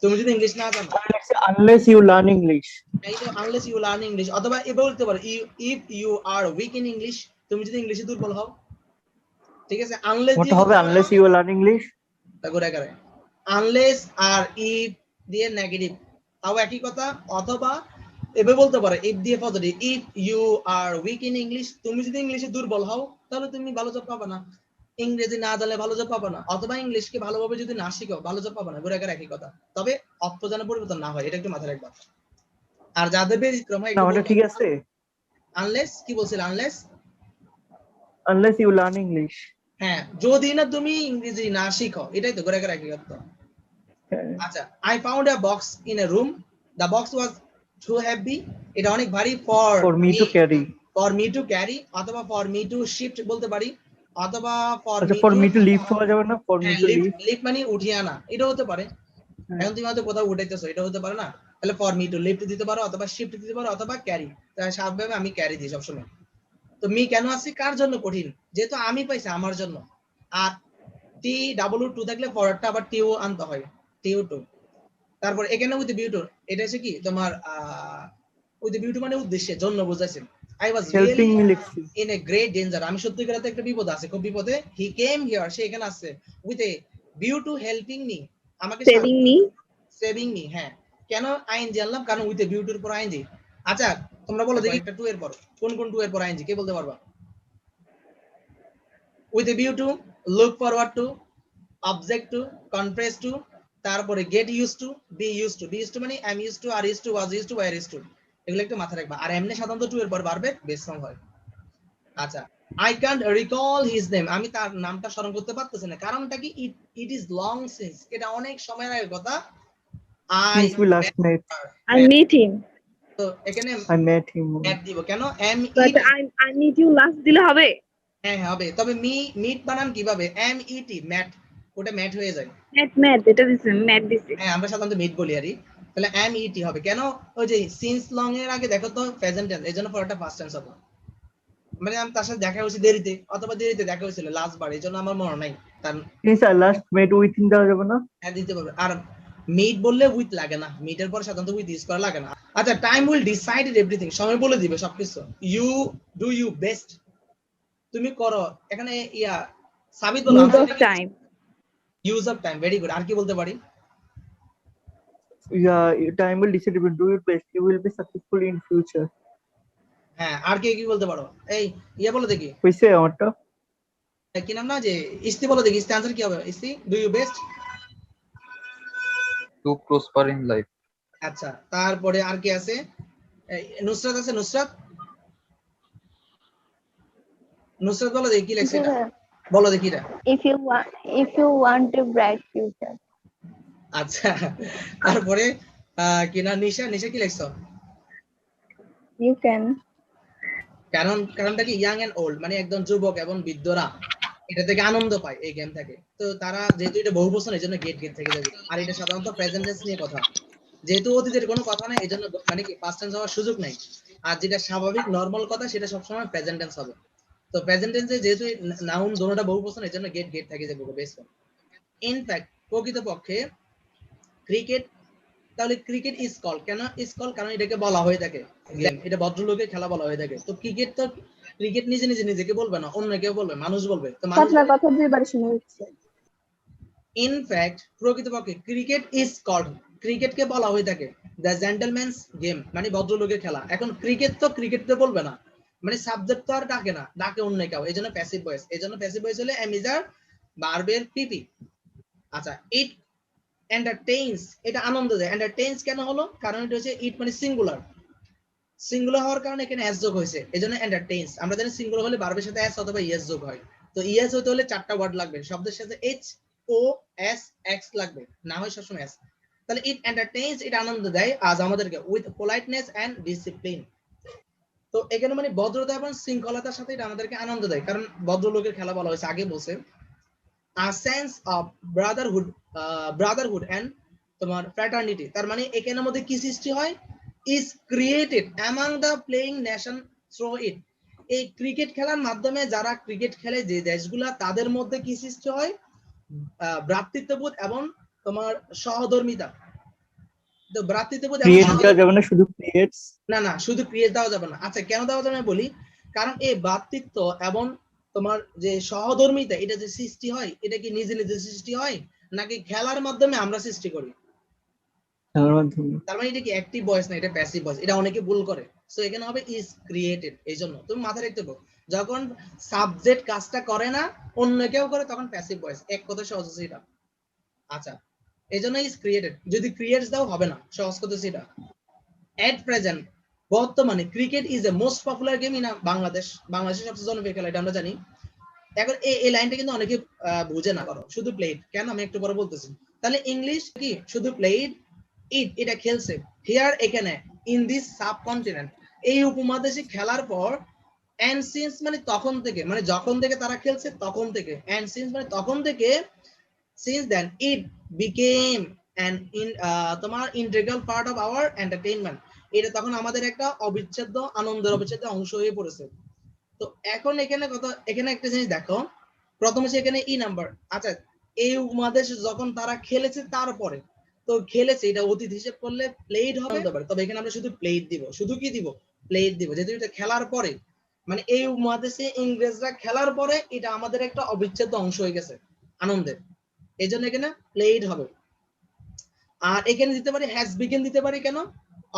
তুমি যদি ইংলিশ না জানো, Let's say unless you learn English. এই তো আনলেস ইউ লার্ন ইংলিশ। অথবা এ বলতে পারো if you are weak in English, তুমি যদি ইংলিশে দুর্বল হও, ঠিক আছে। আনলেস What দিয়ে হবে unless you learn English? ঘুরে ঘুরে আনলেস আর ইফ দিয়ে নেগেটিভ, তাও একই কথা। অথবা এভাবে বলতে পারো ইফ দিয়ে positive, if you are weak in English, তুমি যদি ইংলিশে দুর্বল হও তাহলে তুমি ভালো জব পাবে না, ইংরেজি না জানলে ভালো জব পাবে না, অথবা ইংলিশকে ভালোভাবে যদি না শিখো ভালো জব পাবে না, ঘুরে ঘুরে একই কথা। তবে অর্থ যেন পরিবর্তন না হয়, এটা একটু মাথায় রাখবা। আর যাদের ব্যতিক্রম হয়, না ওটা ঠিক আছে। আনলেস কি বলছিল? Unless Unless you learn English. হ্যাঁ, যদি না তুমি ইংরেজি না শিখো, এটাই তো ঘুরে ঘুরে একই কথা। আচ্ছা, I found a box in a room, the box was too heavy, এটা অনেক ভারী For me to carry. For me to carry, অথবা ফর মি টু শিফট বলতে পারি, অথবা ফর আচ্ছা, for me to lift হওয়া যাবে না? For me to lift. Lift মানে উঠিয়ে আনা, এটা হতে পারে। এখন তুমি হয়তো কোথাও উঠাইতেছো, এটা হতে পারে না, তাহলে ফর মি টু লিফট দিতে পারো, অথবা শিফট দিতে পারো, অথবা ক্যারি। তাহলে স্বাভাবিকভাবে আমি ক্যারি দিই সবসময়। তো মি কেন আসছে? কার জন্য কঠিন? যেহেতু আমি পাইছি আমার জন্য। আর টি ডাব্লিউ টু থাকলে ফরওয়ার্ডটা আবার টিও আনতে হয়, টিও টু। তারপর এখানে উইথ বিউটি, এটা হচ্ছে কি তোমার উইথ বিউটি মানে উদ্দেশ্যে, জন্য বোঝাইছে। I was Helping really me লিখছি। ইন এ গ্রেট ডেঞ্জার, আমি সত্যিকার একটা বিপদ আছে, খুব বিপদে। হি কেম হিয়ার, সে এখানে আসছে, with a view two helping me, আমাকে Saving me. Saving me. হ্যাঁ, কেন আইএনজি আনলাম? কারণ উইথ এ বিউটির পর আইএনজি। আচ্ছা, তোমরা বলো দেখি একটা টু এর পর কোন কোন টু এর পর আইএনজি কে বলতে পারবা? With a view to, look forward to, object to, confess to, তারপরে get use to, be use to. Be use to মানে am use to, are use to, was use to, were use to, এগুলো একটু মাথায় রাখবা। আর এমনি সাধারণত two এর পর ভার্বের বেস ফর্ম হয়। আচ্ছা, I can't recall his name, আমি তার নামটা স্মরণ করতে পারতেছি না, কারণটা কি? ইট ইজ লং সিন্স, এটা অনেক সময়ের আগের কথা। I Since we last met. I meet him. তো এখানে I met him. ম্যাট দিব কেন? এম But I meet you last দিলে হবে? হ্যাঁ হবে, তবে মিট বানান কিভাবে? এম ই টি, ম্যাট, ওটা ম্যাট হয়ে যায়। Matt এটা দিছে, Matt দিছে। হ্যাঁ, আমরা সাধারণত মিট বলি আরই। তাহলে এম ই টি হবে কেন? ওই যে সিন্স লং এর আগে দেখো তো প্রেজেন্ট টেন্স, এজন্য পরেরটা ফার্স্ট টেন্স হবে। মানে আমি তার সাথে দেখা হয়েছে দেরিতে, অথবা দেরিতে দেখা হয়েছিল লাস্ট বার, এজন্য আমার মনে নাই। তার Since I last met with him দেওয়া যাবে না? হ্যাঁ দিতে পারবে। আর মিট বললে উইথ লাগে না, মিটের পরে সাধারণত উইথ ইউজ করা লাগে না। আচ্ছা, টাইম উইল ডিসাইড এভরিথিং, সময় বলে দিবে সবকিছু। ইউ ডু ইউ বেস্ট, তুমি করো। এখানে ইয়া সাবিত বলো Use of time. Use of time, very good. আর কি বলতে পারি? Yeah, time will decide. If you do your best, you will be successful in future. হ্যাঁ, আর কি কি বলতে পারো? এই ইয়া বলো দেখি, হইছে আমারটা? কি নাম না যে ইস্তি, বলো দেখি ইস্তি আনসার কি হবে? ইস্তি, do you best. To prosper in life. আচ্ছা, তারপরে আর কি আছে? নুসরাত আছে, নুসরাত, নুসরাত বলো দেখি কি লেখছে এটা, বলো দেখি এটা। if you want a bright future. আচ্ছা, তারপরে কি না নিশা, নিশা কি লেখছো? You can. কারণটা কি ইয়াং এন্ড ওল্ড, মানে একদম যুবক এবং বৃদ্ধরা এটা থেকে আনন্দ পায় এই গেম থেকে। তো তারা যেহেতু এটা বহু বছর, এই জন্য গেট গেট থেকে যাবে। আর এটা সাধারণত প্রেজেন্ট টেন্স নিয়ে কথা, যেহেতু অতীতের কোনো কথা নাই, এই জন্য মানে কি পাস্ট টেন্স হওয়ার সুযোগ নাই। আর যেটা স্বাভাবিক নরমাল কথা সেটা সবসময় প্রেজেন্ট টেন্স হবে। তো প্রেজেন্ট টেন্সে যেহেতু নাউন দোনোটা বহু বছর, এই জন্য গেট গেট থেকে যাবে বেস্ট। ইনফ্যাক্ট প্রকৃতপক্ষে ক্রিকেট, তাহলে ক্রিকেট ইজ কল, কেন ইজ কল? কারণ এটাকে বলা হয়ে থাকে গেম, এটা ভদ্রলোকের খেলা বলা হয়ে থাকে। তো ক্রিকেট তো ক্রিকেট নিজে নিজে নিজেকে বলবে না, অন্য কেউ বলবে, মানুষ বলবে। তো মানুষ আপনার কথা দুইবার শুনে হচ্ছে। ইনফ্যাক্ট প্রকৃতপক্ষে ক্রিকেট ইজ কল্ড, ক্রিকেটকে বলা হয়ে থাকে দ্য জেন্টলম্যানস গেম, মানে ভদ্রলোকের খেলা। এখন ক্রিকেট তো ক্রিকেটকে বলবে না, মানে সাবজেক্ট তো আর ডাকে না, ডাকে অন্য কেউ, এই জন্য প্যাসিভ ভয়েস। এই জন্য প্যাসিভ ভয়েস হলে এমিজার বারবের পিপি। আচ্ছা, ইট এন্টারটেইনস, এটা আনন্দ দেয়। এন্টারটেইনস কেন হলো? কারণ এটা হচ্ছে ইট মানে সিঙ্গুলার, সিঙ্গুলার হওয়ার কারণে এখানে এস যোগ হয়েছে, এই জন্য এন্টারটেইনস। আমরা জানি সিঙ্গুলার হলে বারবের সাথে এস অথবা ইএস যোগ হয়। তো ইএস হইতে হলে চারটা ওয়ার্ড লাগবে, শব্দের সাথে এইচ ও এস এক্স লাগবে, না হয় সবসময় এস। তাহলে ইট এন্টারটেইনস, এটা আনন্দ দেয় আজ আমাদেরকে উইথ পোলাইটনেস এন্ড ডিসিপ্লিন। তো এখানে মানে ভদ্রতা এবং শৃঙ্খলতার সাথে এটা আমাদেরকে আনন্দ দেয়, কারণ ভদ্রলোকের খেলা বলা হয়েছে। আগে বলছে a sense of brotherhood and তোমার fraternity, তার মানে এখানের মধ্যে কি সৃষ্টি হয়? is created among the playing nation through it, এই ক্রিকেট খেলার মাধ্যমে যারা ক্রিকেট খেলে যে দেশগুলা, তাদের মধ্যে কি সৃষ্টি হয়? ভ্রাতৃত্ববোধ এবং তোমার সহধর্মিতা। তো ভ্রাতৃত্ববোধ এবং ক্রিয়েট দেওয়া যাবে না, শুধু ক্রিয়েটস। না না, শুধু ক্রিয়েট দেওয়া যাবে না। আচ্ছা, কেন দেওয়া যাবে না বলি, কারণ এই ভ্রাতৃত্ব এবং তোমার যে সহধর্মিতা, এটা যে সৃষ্টি হয়, এটা কি নিজে নিজে সৃষ্টি হয় নাকি খেলার মাধ্যমে আমরা সৃষ্টি করি? খেলার মাধ্যমে। তার মানে এটা কি অ্যাক্টিভ ভয়েস না, এটা প্যাসিভ ভয়েস। এটা অনেকে ভুল করে। সো এখানে হবে ইজ ক্রিয়েটেড। এই জন্য তুমি মাথায় রাখতে পারো, যখন সাবজেক্ট কাজটা করে না, অন্য কেউ করে, তখন প্যাসিভ ভয়েস। এক কথা সহজ এটা। আচ্ছা, এই জন্য ইজ ক্রিয়েটেড। যদি ক্রিয়েটস দাও হবে না, সহজ কথা সেটা। এট প্রেজেন্ট, বর্তমানে cricket is a most popular game in Bangladesh, বাংলাদেশের সবচেয়ে জনপ্রিয় খেলা, এটা আমরা জানি। এখন এই লাইনটা কিন্তু অনেকে বুঝে না, করো শুধু প্লেড কেন, আমি একটু পরে বলতেছি। তাহলে ইংলিশ কি শুধু প্লেড, ইট এটা খেলছে, হিয়ার এখানে, ইন দিস সাবকন্টিনেন্ট এই উপমহাদেশে খেলার পর, এন্ড সিন্স মানে তখন থেকে, মানে যখন থেকে তারা খেলছে তখন থেকে, এন্ড সিন্স মানে তখন থেকে, since then it became an তোমার integral part of our entertainment, এটা তখন আমাদের একটা অবিচ্ছেদ্য আনন্দের অবিচ্ছেদ্য অংশ হয়ে পড়েছে। তো এখন এখানে কথা, এখানে একটা জিনিস দেখো, প্রথম হচ্ছে এখানে ই নাম্বার। আচ্ছা, এই উপমহাদেশ যখন তারা খেলেছে তারপরে, তো খেলেছে এটা অতীত হিসেব করলে প্লেড হবে, তবে এখানে আমরা শুধু প্লেড দিব। শুধু কি দিব? প্লেড দিব, যেহেতু এটা খেলার পরে, মানে এই উপমহাদেশে ইংরেজরা খেলার পরে এটা আমাদের একটা অবিচ্ছেদ্য অংশ হয়ে গেছে আনন্দের, এই জন্য এখানে প্লেড হবে। আর এখানে দিতে পারি হ্যাজ বিকেন দিতে পারি, কেন?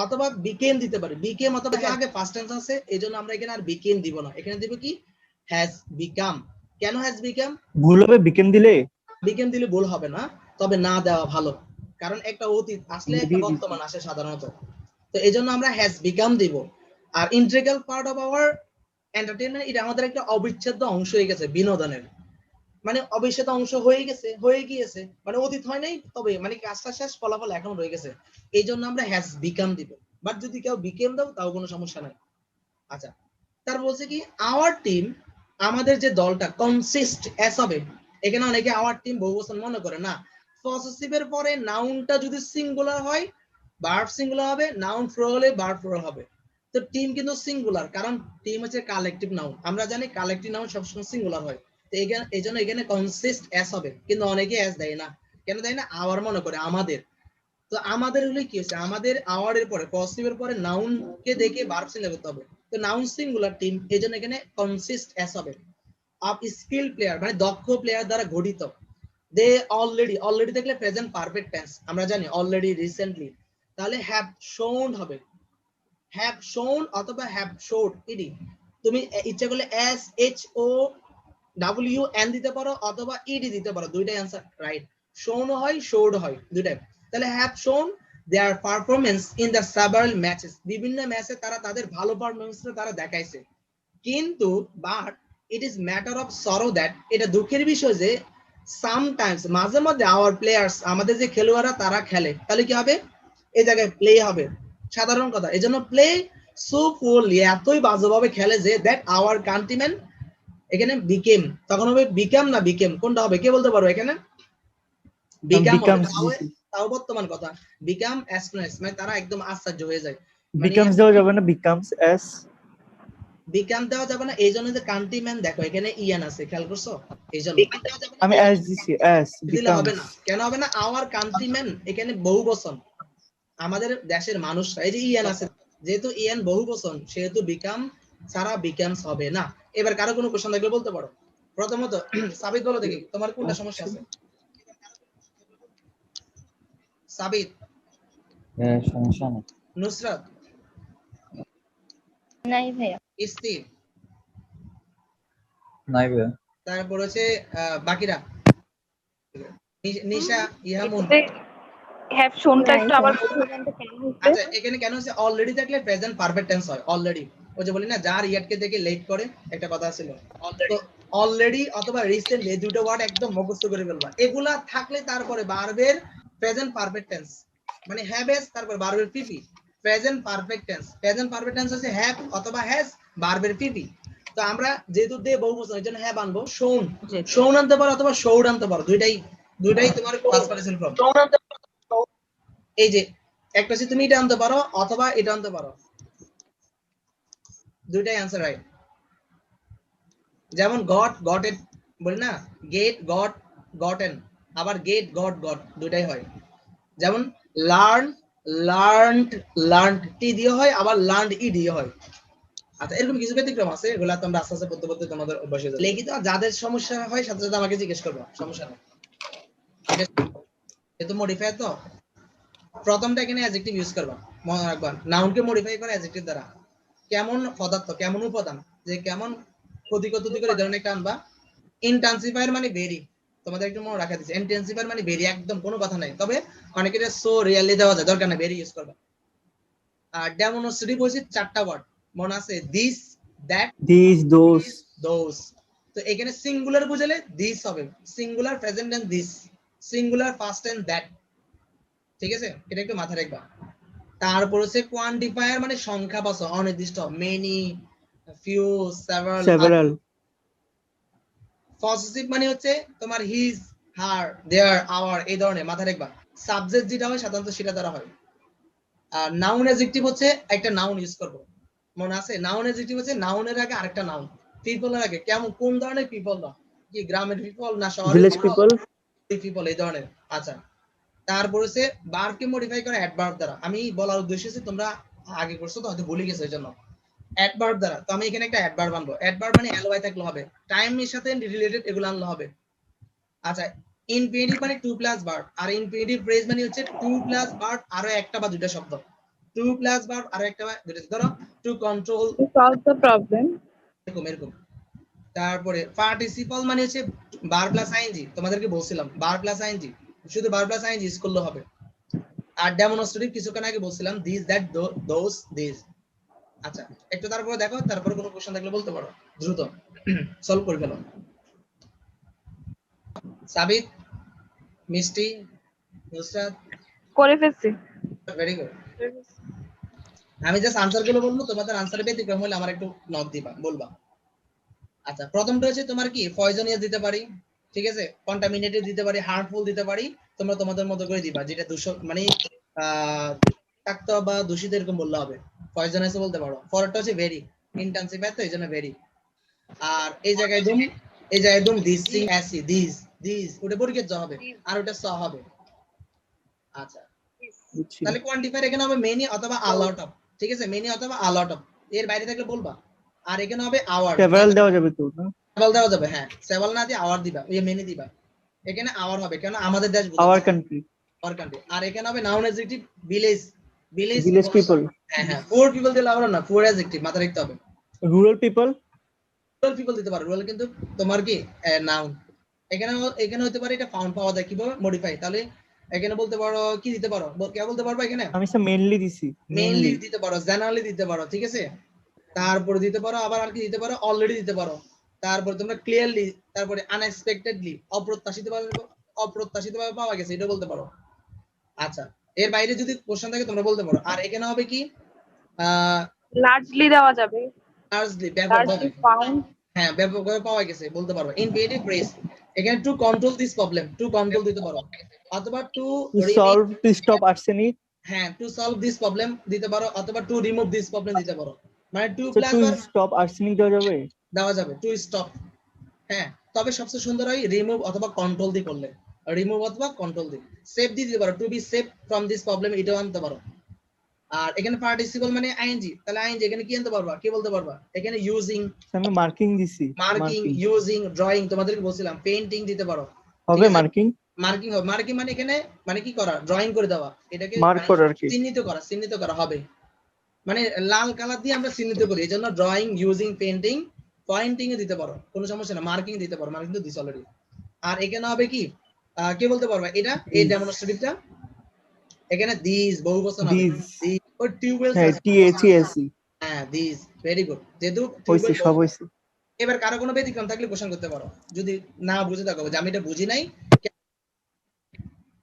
অথবা বিকেন দিতে পারি, বিকেম অথবা আগে ফার্স্ট টেন্স আছে, এই জন্য আমরা এখানে আর বিকেন দিব না, এখানে দিব কি হ্যাজ বিকাম। কেন হ্যাজ বিকাম? ভুল হবে বিকেন দিলে? বিকেন দিলে ভুল হবে না, তবে না দেওয়া ভালো, কারণ একটা অতীত আসলে একটা বর্তমান আসে সাধারণত। তো এই জন্য আমরা হ্যাজ বিকাম দিব। আর integral part of our entertainment, এটা আমাদের একটা অবিচ্ছেদ্য অংশ হয়ে গেছে বিনোদনের, মানে অবিচ্ছেদ্য অংশ হয়ে গেছে, হয়ে গিয়েছে, মানে অতীত হয় নাই, তবে মানে কাজটা শেষ, ফলাফল এখন রয়ে গেছে, এই জন্য আমরা হ্যাজ বিকাম দিব। বাট যদি কেউ বিকেম দাও তাও কোনো সমস্যা নাই। আচ্ছা, তার বলছে কি আওয়ার টিম, আমাদের যে দলটা, কনসিস্ট এস হবে। এখানে অনেকে আওয়ার টিম বহুবচন মনে করে না, পসেসিভের পরে নাউনটা যদি সিঙ্গুলার হয় ভার্ব সিঙ্গুলার হবে, নাউন প্লুরাল হলে ভার্ব প্লুরাল হবে। তো টিম কিন্তু সিঙ্গুলার, কারণ টিম হচ্ছে কালেকটিভ নাউন, আমরা জানি কালেকটিভ নাউন সবসময় সিঙ্গুলার হয়। তো এই জন্য এখানে কনসিস্ট এস হবে, কিন্তু অনেকে এস দেয় না। কেন দেয় না? আওয়ার মনে করে আমাদের, তো আমাদের হলে কি হচ্ছে, আমাদের আওয়ার এর পরে পজিটিভের পরে নাউন কে দেখে ভার্ব সিলেক্ট করতে হবে। তো নাউন সিঙ্গুলার টিম, এজন্য এখানে কনসিস্ট এস হবে অফ স্কিল প্লেয়ার, মানে দক্ষ প্লেয়ার দ্বারা গঠিত। দে অলরেডি দেখলে প্রেজেন্ট পারফেক্ট টেন্স, আমরা জানি অলরেডি, রিসেন্টলি, তাহলে হ্যাভ শোন হবে, হ্যাভ শোন অথবা হ্যাভ শোড ইডি। তুমি ইচ্ছা করলে S H O W N দিতে পারো অথবা ইডি দিতে পারো, দুইটাই অ্যান্সার রাইট। শোন হয়, শোড হয়, দুইটাই। তাহলে হ্যাভ শোন দেয়ার performance in the several matches, বিভিন্ন ম্যাচে তারা তাদের ভালো পারফরমেন্সটা তারা দেখাইছে। কিন্তু but it is matter of sorrow that, এটা দুঃখের বিষয় যে সামটাইমস, মাঝে মধ্যে আওয়ার প্লেয়ার্স, আমাদের যে খেলোয়াড়রা তারা খেলে, তাহলে কি হবে, এই জায়গায় প্লে হবে, সাধারণ কথা। এই জন্য প্লে সো ফুললি, এতই বাজেভাবে খেলে যে দ্যাট আওয়ার কান্ট্রিম্যান, এখানে বিকেম, তখন হবে বিকাম না বিকেম, কোনটা হবে কে বলতে পারো এখানে? বিকাম হবে, becomes তাও বর্তমান কথা। বিকাম অ্যাস্ট্রোনস, মানে তারা একদম আশ্চর্য হয়ে যায়। becomes দেওয়া যাবে না, becomes as বিকাম দেওয়া যাবে না, এই জন্য যে কান্ট্রিম্যান, দেখো এখানে ইয়ান আছে, খেয়াল করছো, এই জন্য আমি as দিছি, as দিলে হবে না। becomes কেন হবে না? আওয়ার কান্ট্রিম্যান এখানে বহু বচন, আমাদের দেশের মানুষরা, এই যে ইয়ান আছে, যেহেতু ইয়ান বহু বচন, সেহেতু বিকাম ছাড়া বিকামস হবে না। এবার কারো কোনো কোশ্চেন থাকলে বলতে পারো। প্রথমত সাবিত বলো দেখি, তোমার কোনটা সমস্যা আছে? সাবিত, সমস্যা না। নুসরাত, নাই ভাইয়া। ইস্তির, নাই ভাইয়া। তারপর হচ্ছে বাকিরা, নিশা, ইহামুন। হ্যাভ শোনটা নাই একটু আবার আচ্ছা, এখানে কেন হচ্ছে অলরেডি থাকলে প্রেজেন্ট পারফেক্ট টেন্স হয়, অলরেডি। ওই যে বলি না, যার ইয়াটকে দেখে লেট করে, একটা কথা ছিল। তো অলরেডি অথবা রিসেন্টলি, এই দুটো ওয়ার্ড একদম মুখস্থ করে ফেলবা। এগুলা থাকলে তারপরে ভার্বের প্রেজেন্ট পারফেক্ট টেন্স, মানে হ্যাভ এস, তারপর ভার্বের PP, present perfect tense. Present perfect tense হচ্ছে হ্যাভ অথবা হ্যাজ, ভার্বের পিপি। তো আমরা যেহেতু দে বহুবচন, এর জন্য হ্যাভ আনবো, শোন, শোন আনতে পারো অথবা শোড আনতে পারো, দুইটাই তোমার পাস পার্টিসিপল ফর্ম। এই যে একটা হচ্ছে তুমি এটা আনতে পারো অথবা এটা আনতে পারো, দুইটাই অ্যান্সার রাইট। যেমন গট ইট বলি না, গেট গট গটেন, আবার গেট গট দুইটাই হয়। যেমন লার্নড টি দিয়ে হয়, আবার লার্নড ই দিয়ে হয়। আচ্ছা, এরকম কিছু ব্যতিক্রম আছে, এগুলা তোমরা আস্তে আস্তে পড়তে পড়তে তোমাদের অভ্যাস হয়ে যাবে। লিখিত যাদের সমস্যা হয় সাথে সাথে আমাকে জিজ্ঞেস করবে, সমস্যা নেই। যেহেতু মডিফায়ার, তো প্রথমটা এখানে অ্যাডজেক্টিভ ইউজ করবা, মনে রাখবা নাউনকে মডিফাই করে অ্যাডজেক্টিভ দ্বারা। কেমন পদার্থ, কেমন উপাদান, যে কেমন ক্ষতি করে এই ধরনের একটা আনবা। ইনটেনসিফায়ার মানে ভেরি, তোমাদের একটু মনে রাখা দিচ্ছে, ইনটেনসিফায়ার মানে ভেরি, একদম কোনো কথা নাই, তবে অনেকের সো রিয়েলি দেওয়া যায়, দরকার নাই, ভেরি ইউজ করবা। আর ডেমনস্ট্রেটিভ হচ্ছে 4টা ওয়ার্ড, মনে আছে, দিস, দ্যাট, these দোজ। তো এখানে সিঙ্গুলার বুঝালে দিস হবে, singular present tense this, singular past tense that, ঠিক আছে, এটা একটু মাথায় রাখবা। তারপর হচ্ছে কোয়ান্টিফায়ার মানে সংখ্যাবাচক, অনির্দিষ্ট, মেনি, ফিউ, সেভারাল। পজিটিভ মানে হচ্ছে তোমার হিজ, হার, দেয়ার, আওয়ার, এই ধরনের, মাথায় রাখবা। সাবজেক্ট যেটা হয় সাধারণত সেটা দ্বারা হয়। আর নাউন অ্যাডজেক্টিভ হচ্ছে একটা নাউন ইউজ করব, মনে আছে, নাউন অ্যাডজেক্টিভ হচ্ছে নাউনের আগে আরেকটা নাউন, পিপলের আগে, কেমন, কোন ধরনের পিপল, না কি গ্রামের পিপল না শহরের village people পিপল, এই ধরনের। আচ্ছা, তারপর হচ্ছে ভার্বকে মডিফাই করে অ্যাডভার্ব দ্বারা। আমি বলার উদ্দেশ্য হচ্ছে তোমরা আগে করছো তো হয়তো ভুলে গেছো, এই জন্য অ্যাডভার্ব দ্বারা। তো আমি এখানে একটা অ্যাডভার্ব আনবো, অ্যাডভার্ব মানে এলওয়াই থাকলে হবে, টাইম এর সাথে রিলেটেড, এগুলো আনলে হবে। আচ্ছা, ইনফিনিটিভ মানে 2 প্লাস ভার্ব, আর ইনফিনিটিভ ফ্রেজ মানে হচ্ছে 2 প্লাস ভার্ব আরো একটা বা দুইটা শব্দ, 2 প্লাস ভার্ব আরো একটা বা দুইটা, ধরো to control, solve the problem. এরকম। তারপরে পার্টিসিপল মানে হচ্ছে ভার্ব প্লাস আইএনজি, তোমাদেরকে বলছিলাম ভার্ব প্লাস আইএনজি, শুধু ভার্ব প্লাস আইএনজি ইউজ করলে হবে। আর ডেমনস্ট্রেটিভ কিছুক্ষণ আগে বলছিলাম, দিস, দ্যাট, দোজ, দিস। আচ্ছা, একটু তারপরে দেখো, তারপরে কোনো কোশ্চেন থাকলে বলতে পারো, দ্রুত সলভ করে ফেলো। সাবিত, মিষ্টি, নুসরাত, করে ফেলছি। Very good. আমি জাস্ট আনসার গুলো বলবো, তোমাদের আনসার ব্যতিক্রম হলে আমার একটু নক দিবা, বলবা। আচ্ছা, প্রথমটা হচ্ছে তোমার কি, পয়জনিয়াস দিতে পারি, ঠিক আছে, কন্টামিনেটেড দিতে পারি, হার্মফুল দিতে পারি, তোমরা তোমাদের মতো করে দিবা, যেটা দূষক মানে বিষাক্ত বা দূষিত এরকম বললে হবে। পয়জনাস বলতে পারো। পরেরটা হচ্ছে ভেরি, ইনটেনসিফায়ার, তো এইজন্য ভেরি। আর এই জায়গায় দুম দিস, সিং, অ্যাসি, দিস ওটা পরীক্ষা জ হবে, আর ওটা স হবে। আচ্ছা, বুঝছি তাহলে কোয়ান্টিফায়ার এখানে হবে মেনি অথবা আ লট অফ, ঠিক আছে, মেনি অথবা আ লট অফ, এর বাইরে থাকলে বলবা। আর এখানে হবে আওয়ার, সেভারাল দেওয়া যাবে তো না? সেভারাল দেওয়া যাবে, হ্যাঁ সেভারাল না দিয়ে আওয়ার দিবা, এই মেনি দিবা। এখানে আওয়ার হবে কেন আমাদের দেশ বোঝাচ্ছে, আওয়ার কান্ট্রি, আওয়ার কান্ট্রি। আর এখানে হবে noun adjective village, village village people, হ্যাঁ হ্যাঁ, পুয়ার পিপল দিলে আবার না, পুয়ার অ্যাডজেক্টিভ মাথায় রাখতে হবে। রুরাল পিপল, রুরাল পিপল দিতে পারো, রুরাল কিন্তু তোমার কি নাউন। এখানে এখানে হতে পারে এটা ফাউন্ড পাওয়া যায় কিভাবে মডিফাই, তাহলে এখানে বলতে পারো কি দিতে পারো, কে বলতে পারবো এখানে আমি স্যার মেইনলি দিছি, মেইনলি দিতে পারো, জেনারেলি দিতে পারো, ঠিক আছে। তারপরে দিতে পারো আবার আর কি দিতে পারো, অলরেডি দিতে পারো। তারপরে তোমরা ক্লিয়ারলি, তারপরে আনএক্সপেক্টেডলি, অপ্রত্যাশিতভাবে, অপ্রত্যাশিতভাবে পাওয়া গেছে এটা বলতে পারো। আচ্ছা, এর বাইরে যদি কোশ্চেন থাকে তোমরা বলতে পারো। আর এখানে হবে কি লার্জলি দেওয়া যাবে, লার্জলি, ব্যাপকভাবে, লার্জলি ফাউন্ড। হ্যাঁ ব্যাপকভাবে পাওয়া গেছে বলতে পারো। ইনফিনিটিভ ফ্রেজ এখানে to control this problem, to control দিতে পারো, অথবা to to solve, to stop arsenic, হ্যাঁ টু সলভ দিস প্রবলেম দিতে পারো, অথবা টু রিমুভ দিস প্রবলেম দিতে পারো। মানে টু টু প্লাস আর স্টপ আর্সেনিক দেওয়া যাবে, দেওয়া যাবে, টু স্টপ, হ্যাঁ। তবে সবচেয়ে সুন্দর হয় রিমুভ অথবা কন্ট্রোল দি করলে, রিমুভ অথবা কন্ট্রোল দি। সেভ দি দিতে পারো, to be save from this problem এটাও আনতে পারো। আর এখানে পার্টিসিপল মানে আইএনজি, তাহলে আইএনজি এখানে কি আনতে পারবা, কি বলতে পারবা, এখানে ইউজিং, আমি মার্কিং দিছি, মার্কিং, ইউজিং, ড্রয়িং, তোমাদেরকে বলছিলাম পেইন্টিং দিতে পারো, হবে মার্কিং, মার্কিং হবে, মার্কিং মানে এখানে মানে কি করা, ড্রয়িং করে দেওয়া, এটাকে মার্ক করা আর কি, চিহ্নিত করা, চিহ্নিত করা হবে, মানে লাল কালার দিয়ে আমরা চিহ্নিত করি, এজন্য ড্রয়িং, ইউজিং, পেইন্টিং, পয়েন্টিং এ দিতে পারো, কোনো সমস্যা না, মার্কিং দিতে পারো, মার্কিং তো দিছ অলরেডি। আর এখানে হবে কি কি বলতে পারবা, এটা এই ডেমনস্ট্রেটিভটা, এখানে দিস বহুবচন হবে, দিস ও টিউবওয়েল, হ্যাঁ টিএসি, হ্যাঁ দিস, ভেরি গুড, যেহেতু হইছে সব হইছে। এবার কারো কোনো ব্যতিক্রম থাকলে কোশ্চেন করতে পারো, যদি না বুঝে থাকো যে আমি এটা বুঝি নাই।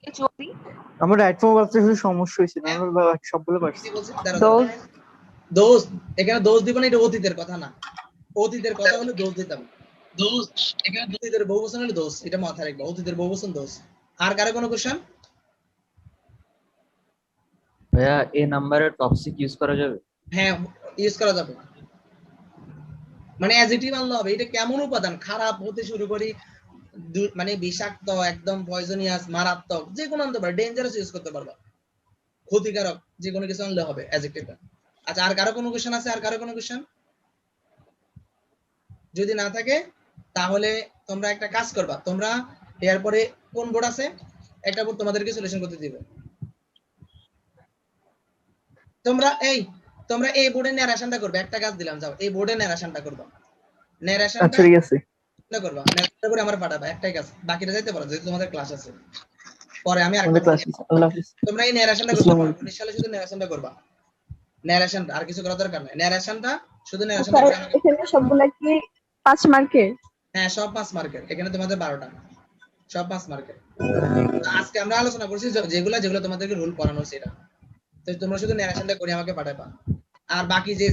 যদি আমার রাইট ফর্ম ভাবতে শুধু সমস্যা হইছে, না আমরা সবগুলো পারছি। কি বলছি, দাঁড়াও, দোজ, দোষ, এখানে দোষ দিব না, এটা অতীতের কথা না, অতীতের কথা হলে দোষ দিতাম, দোষ, এখানে অতীতের বহুবচন হলে দোষ, এটা মাথায় রাখবা, অতীতের বহুবচন দোষ। আর কারো কোনো কোশ্চেন? ভাইয়া এই নাম্বারে টক্সিক ইউজ করা যাবে? হ্যাঁ ইউজ করা যাবে, মানে অ্যাডজেক্টিভ আনলে হবে, এটা কেমন উপাদান, খারাপ হতে শুরু করি, মানে বিষাক্ত, একদম পয়জনিয়াস, মারাত্মক, যে কোনো আনতে পারবে, ডেঞ্জারাস ইউজ করতে পারবা, ক্ষতিকারক, যে কোনো কিছু আনলে হবে অ্যাডজেক্টিভটা। আচ্ছা, আর কারো কোনো কোশ্চেন আছে? আর কারো কোনো কোশ্চেন? যদি না থাকে তাহলে তোমরা একটা কাজ করবা, তোমরা এরপরে কোন বোর্ড আছে, একটা বোর্ড তোমাদেরকে সলিউশন করতে দিবে, তোমরা এই বোর্ডের ন্যারেশনটা করবে, একটা কাজ দিলাম, যাও এই বোর্ডের ন্যারেশনটা করবা, ন্যারেশনটা আচ্ছা ঠিক আছে, করবা, ন্যারেশনটা করে আমার পাঠাবা, একটাই কাজ, বাকিটা যাইতে পারো যেহেতু তোমাদের ক্লাস আছে, পরে আমি আমাদের আরেকটা ক্লাস আছে। আল্লাহ হাফেজ। তোমরা এই ন্যারেশনটা করতে পারো, ইনশাআল্লাহ শুধু ন্যারেশনটা করবা, ন্যারেশনটা, আর কিছু করার দরকার নাই, ন্যারেশনটা শুধু ন্যারেশনটা স্যার করে আমাকে, এখানে সবগুলা কি 5 মার্কের? হ্যাঁ সব 5 মার্কের, এখানে তোমাদের 12টা, সব 5 মার্কের। আজকে আমরা আলোচনা করছি যেগুলো তোমাদেরকে রুল পড়ানো হয়েছে, এটা তো তোমরা শুধু ন্যারেশনটা করে আমাকে পাঠাবা, আর বাকি যে